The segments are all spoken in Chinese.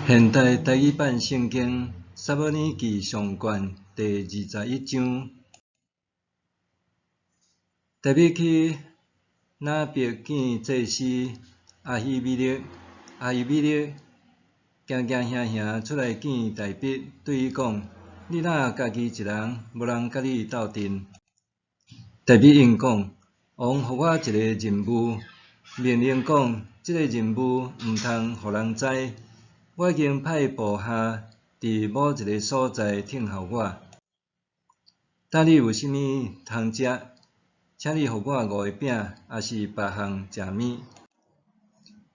现代台语版圣经撒母耳记上卷第21章。大卫去拿别见祭司阿希米勒，行行出来见大卫，对伊讲：你若家己一人，无人甲你斗阵。大卫应讲：王予我一个任务，命令讲：这个任务毋通互人知。我已经派部下伫某一个所在等候我。当你有啥物通食，请你予我5个饼，也是别项食物。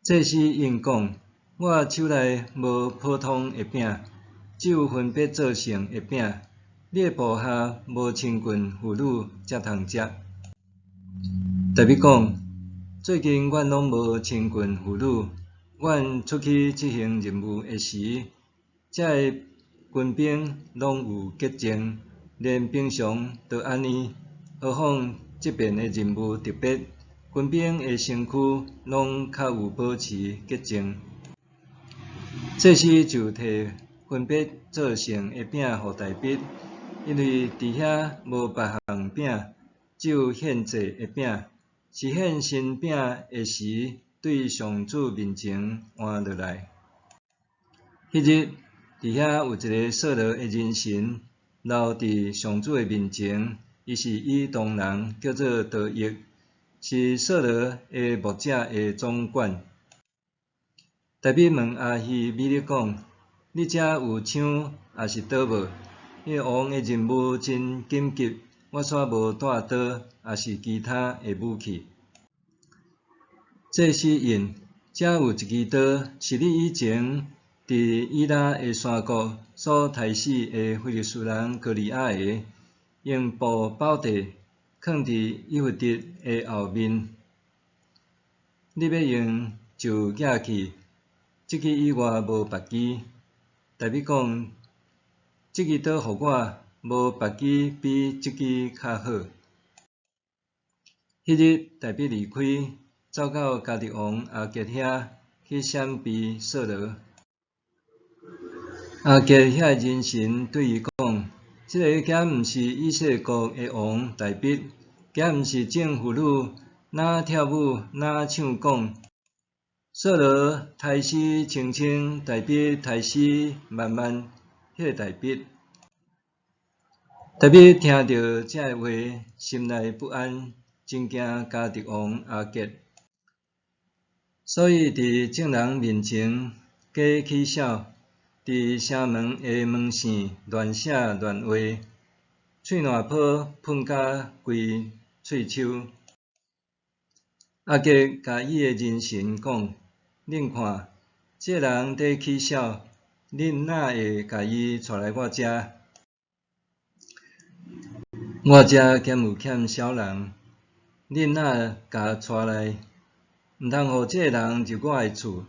祭司应讲：我手内无普通的饼，只有分别做成的饼。你的部下无亲近妇女才通食。大卫讲：最近阮拢无亲近妇女。阮出去执行任务的时，遮个军兵拢有洁净，连平常都安尼，何况这边的任务特别，军兵的身躯拢较有保持洁净。祭司就摕分别做成的饼予大卫，因为伫遐无别项饼，只有献祭的饼，是献新饼的时。对上主面前换落来。迄日，伫遐有一个扫罗的人神留伫上主的面前，伊是以东人，叫做多益，是扫罗的牧者的总管。大卫问阿希米勒讲：你遮有枪也是刀无？因为王的任务真紧急，我煞无带刀，也是其他的武器。祭司应：遮有一支刀，是你以前伫以拉的山谷所杀死的非利士人歌利亚的，用布包地，放伫以弗得的后面。你要用就举去，即支以外无别支。大卫讲：即支刀予我，无别支比即支较好。迄日大卫离开。走到加特王亚吉遐去闪避扫罗。亚吉遐人神对伊讲：这个敢毋是以色列国的王大卫，敢毋是种妇女，哪跳舞，哪唱讲。扫罗杀死千，大卫杀死万，迄个大卫。大卫听到这话，心内不安，真惊加特王亚吉。所以伫众人面前假起痟，伫城门的门扇乱写乱画，喙烂泡喷甲规喙手。亚吉甲伊的人神讲：恁看，这人在起痟，恁哪会甲伊带来我遮？我遮兼有欠小人，恁哪甲带来？毋通互这个人入我的厝，